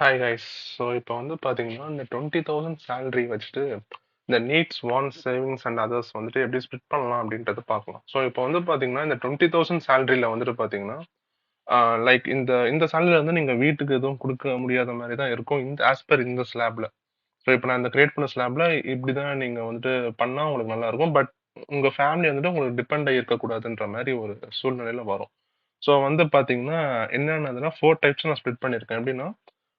Hi guys. So இப்போ வந்து பார்த்தீங்கன்னா, இந்த 20,000 சேலரி வச்சுட்டு, இந்த needs, wants, savings and others வந்துட்டு எப்படி ஸ்ப்ளிட் பண்ணலாம் அப்படின்றத பார்க்கலாம். ஸோ இப்போ வந்து பார்த்தீங்கன்னா, இந்த 20,000 சேலரியில வந்துட்டு பார்த்தீங்கன்னா, லைக் இந்த இந்த சேலரில வந்து நீங்க வீட்டுக்கு எதுவும் குடுக்க முடியாத மாரி தான் இருக்கும். ஆஸ் பெர் இந்த ஸ்லாப்ல. ஸோ இப்போ நான் இந்த கிரியேட் பண்ண ஸ்லாப்ல இப்படி தான் நீங்க வந்துட்டு பண்ணா உங்களுக்கு நல்லா இருக்கும். பட் உங்க ஃபேமிலி வந்துட்டு உங்களுக்கு டிபெண்ட் ஆகி இருக்கக்கூடாதுன்ற மாரி ஒரு சூழ்நிலையில வரும். ஸோ வந்து பார்த்தீங்கன்னா, என்னென்னதுன்னா 4 டைப்ஸ் நான் ஸ்ப்ளிட் பண்ணியிருக்கேன். எப்படின்னா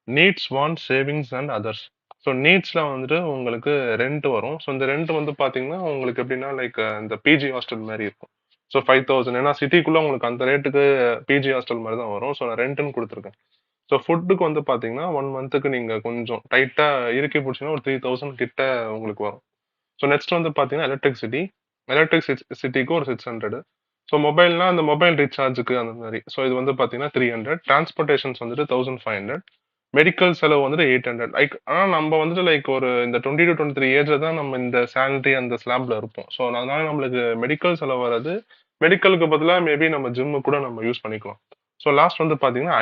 needs, wants, savings and others. So நீட்ஸ்ல வந்துட்டு உங்களுக்கு ரெண்ட் வரும். ஸோ இந்த ரெண்ட் வந்து பார்த்தீங்கன்னா, உங்களுக்கு எப்படின்னா லைக் இந்த பிஜி ஹாஸ்டல் மாரி இருக்கும். ஸோ 5,000 ஏன்னா சிட்டிக்குள்ள உங்களுக்கு அந்த ரேட்டுக்கு பிஜி ஹாஸ்டல் மாரி தான் வரும். ஸோ நான் ரெண்ட்ன்னு குடுத்துருக்கேன். ஸோ ஃபுட்டுக்கு வந்து பார்த்தீங்கன்னா, 1 மந்த்துக்கு நீங்க கொஞ்சம் டைட்டா இறுக்கி புடிச்சீங்கன்னா ஒரு 3,000 கிட்ட உங்களுக்கு வரும். ஸோ நெக்ஸ்ட் வந்து பார்த்தீங்கன்னா, எலக்ட்ரிசிட்டி. எலக்ட்ரிசிட்டிக்கு ஒரு 600. ஸோ மொபைல்னா அந்த மொபைல் ரீசார்ஜுக்கு அந்த மாரி. ஸோ இது வந்து பார்த்தீங்கன்னா 300. டிரான்ஸ்போர்டேஷன்ஸ் வந்துட்டு 1,500. மெடிக்கல் செலவு வந்துட்டு 800. லைக் ஆனா நம்ம வந்துட்டு லைக் ஒரு இந்த 20-23 ஏஜ்ல தான் நம்ம இந்த சேலரி அந்த ஸ்லாப்ல இருப்போம். ஸோ அதனால நம்மளுக்கு மெடிக்கல் செலவு வராது. மெடிக்கலுக்கு பதிலா மேபி நம்ம ஜிம்மு கூட நம்ம யூஸ் பண்ணிக்கலாம். ஸோ லாஸ்ட் வந்து பார்த்தீங்கன்னா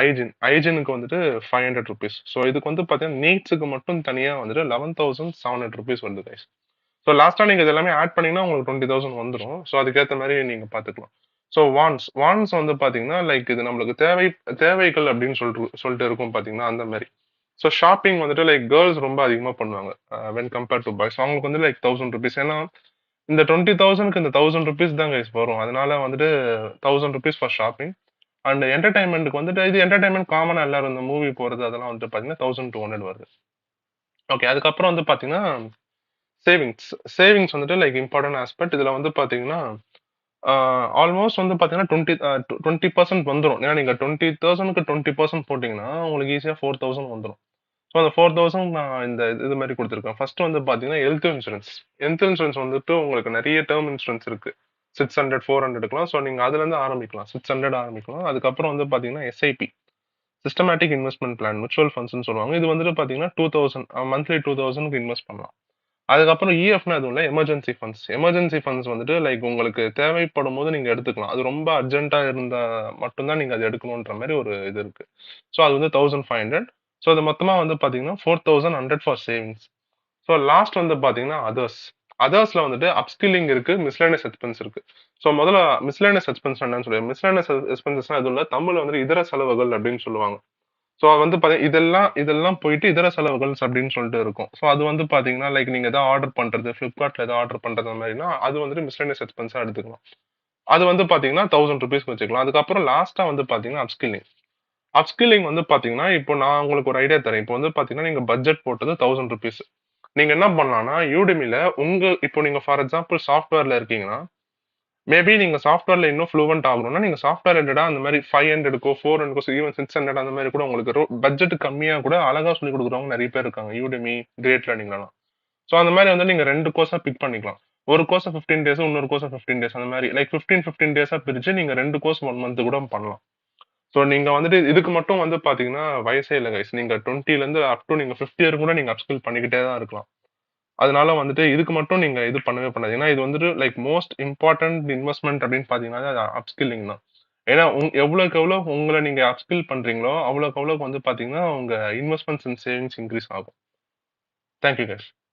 ஹைஜீனுக்கு வந்துட்டு ₹500. ஸோ இதுக்கு வந்து பார்த்தீங்கன்னா நீட்ஸுக்கு மட்டும் தனியா வந்துட்டு ₹11,700 வருது கைஸ். ஸோ லாஸ்டா நீங்க இது எல்லாமே ஆட் பண்ணீங்கன்னா உங்களுக்கு 20,000 வந்துரும். ஸோ அதுக்கேத்த மாரி நீங்க பார்த்துக்கலாம். ஸோ வாண்ட்ஸ் வந்து பார்த்தீங்கன்னா, லைக் இது நம்மளுக்கு தேவைகள் அப்படின்னு சொல்லிட்டு இருக்கும் பார்த்தீங்கன்னா, அந்த மாரி. ஸோ ஷாப்பிங் வந்துட்டு லைக் கேர்ள்ஸ் ரொம்ப அதிகமா பண்ணுவாங்க. When compared to boys. அவங்களுக்கு வந்து லைக் ₹1,000. ஏன்னா, இந்த 20,000க்கு இந்த ₹1,000 தான் கைஸ் வரும். அதனால வந்துட்டு ₹1,000 ஃபார் ஷாப்பிங். அண்ட் என்டர்டெயின்மென்ட்க்கு வந்துட்டு இது என்டர்டெயின்மென்ட் காமனா எல்லாரும் இந்த மூவி போறது அதெல்லாம் வந்துட்டு பார்த்தீங்கன்னா, 1,200 வருது. ஓகே. அதுக்கப்புறம் வந்து பார்த்தீங்கன்னா, சேவிங்ஸ். சேவிங்ஸ் வந்துட்டு லைக் இம்பார்ட்டன்ட் ஆஸ்பெக்ட். இதுல வந்து பார்த்தீங்கன்னா, ஆல்மோஸ்ட் வந்து பார்த்தீங்கன்னா 20% வந்துரும். ஏன்னா நீங்க 20,000க்கு 20% போட்டீங்கன்னா, உங்களுக்கு ஈஸியா 4,000 வந்துரும். ஸோ அந்த 4,000 நான் இந்த இது மாரி குடுத்துருக்கேன். ஃபர்ஸ்ட் வந்து பார்த்தீங்கன்னா, ஹெல்த் இன்சூரன்ஸ். ஹெல்த் இன்சூரன்ஸ் வந்துட்டு உங்களுக்கு நெறைய டெர்ம் இன்சூரன்ஸ் இருக்கு. 600, 400க்குலாம். ஸோ நீங்க அதுலருந்து ஆரம்பிக்கலாம். 600 ஆரம்பிக்கலாம். அதுக்கப்புறம் வந்து பார்த்தீங்கன்னா, SIP. Systematic investment plan. Mutual ஃபண்ட்ஸ்ன்னு சொல்லுவாங்க. இது வந்துட்டு பார்த்தீங்கன்னா, 2,000 மந்த்லி 2,000க்கு இன்வெஸ்ட் பண்ணலாம். அதுக்கப்புறம் இஎஃப்னா எதுவும் இல்ல. Emergency funds. எமர்ஜென்சி ஃபண்ட்ஸ் வந்துட்டு லைக் உங்களுக்கு தேவைப்படும்போது நீங்க எடுத்துக்கலாம். அது ரொம்ப அர்ஜென்ட்டா இருந்தா மட்டும் தான் நீங்க அத எடுக்கணுன்ற மாரி ஒரு இது இருக்கு. ஸோ அது வந்து 1,500. ஸோ அது மொத்தமா வந்து பார்த்தீங்கன்னா, 4,100 ஃபார் சேவிங்ஸ். ஸோ லாஸ்ட் வந்து பார்த்தீங்கன்னா, அதர்ஸ். அதர்ஸ்ல வந்துட்டு அப்ஸ்கில்லிங் இருக்கு, மிஸ்செலேனியஸ் எக்ஸ்பென்ஸ் இருக்கு. ஸோ முதல்ல மிஸ்செலேனியஸ் எக்ஸ்பென்ஸ் என்னன்னு சொல்லுறேன். மிஸ்செலேனியஸ் எக்ஸ்பென்சஸ்னா எதுவும் இல்ல. தமிழ்ல வந்து இதர செலவுகள் அப்படின்னு சொல்லுவாங்க. ஸோ வந்து இதெல்லாம் இதெல்லாம் போயிட்டு இதர செலவுகள் அப்படின்னு சொல்லிட்டு இருக்கும். ஸோ அது வந்து பார்த்தீங்கன்னா, லைக் நீங்க ஏதாவது ஆர்டர் பண்றது, Flipkartல ஏதாவது ஆர்டர் பண்றது அந்த மாதிரினா, அது வந்துட்டு மிஸ்செலேனியஸ் எக்ஸ்பென்ஸா எடுத்துக்கலாம். அது வந்து பார்த்தீங்கன்னா, ₹1,000 வச்சுக்கலாம். அதுக்கப்புறம் லாஸ்ட்டா வந்து பார்த்தீங்கன்னா, அப்ஸ்கில்லிங். அப்ஸ்கில்லிங் வந்து பார்த்தீங்கன்னா, இப்போ நான் உங்களுக்கு ஒரு ஐடியா தரேன். இப்போ வந்து பார்த்தீங்கன்னா, நீங்க பட்ஜெட் போட்டது ₹1,000. நீங்க என்ன பண்ணலாம்னா, Udemyல இப்போ நீங்க ஃபார் எக்ஸாம்பிள் சாஃப்ட்வேர்ல இருக்கீங்கன்னா, மேபி நீங்க சாஃப்ட்வேர்ல இன்னும் ஃப்ளூவன்ட் ஆகணும்னா, நீங்க சாஃப்ட்வேர் ரிலேட்டடா அந்த மாரி 500க்கோ, 400க்கோ, ஈவன் 600 அந்த மாரி கூட உங்களுக்கு பட்ஜெட் கம்மியா கூட அழகா சொல்லிக் குடுக்குறவங்க நெறைய பேர் இருக்காங்க. Udemy, great லேர்னிங்லலாம். சோ அந்த மாரி வந்து நீங்க 2 கோர்ஸா பிக் பண்ணிக்கலாம். ஒரு கோர்ஸ 15 டேஸ், இன்னொரு கோர்ஸ 15 டேஸ் அந்த மாரி லைக் 15 டேஸா பிரிச்சு நீங்க 2 கோர்ஸ் 1 மந்த் கூட பண்ணலாம். சோ நீங்க வந்துட்டு இதுக்கு மட்டும் வந்து பாத்தீங்கன்னா வயசே இல்ல கைஸ். நீங்க 20ல இருந்து அப் டூ நீங்க 50 இயர் கூட நீங்க அப்ஸ்கில் பண்ணிக்கிட்டே தான் இருக்கலாம். அதனால வந்துட்டு இதுக்கு மட்டும் நீங்க இது பண்ணவே பண்ணாதீங்க. ஏன்னா இது வந்துட்டு லைக் மோஸ்ட் இம்பார்ட்டன்ட் இன்வெஸ்ட்மென்ட் அப்படின்னு பாத்தீங்கன்னா அது அப்ஸ்கில்லிங் தான். ஏன்னா எவ்வளவுக்கு எவ்வளவு உங்களை நீங்க அப்ஸ்கில் பண்றீங்களோ அவ்வளவுக்கு அவ்வளவுக்கு வந்து பாத்தீங்கன்னா உங்க இன்வெஸ்ட்மெண்ட்ஸ் அண்ட் சேவிங்ஸ் இன்க்ரீஸ் ஆகும். Thank you guys.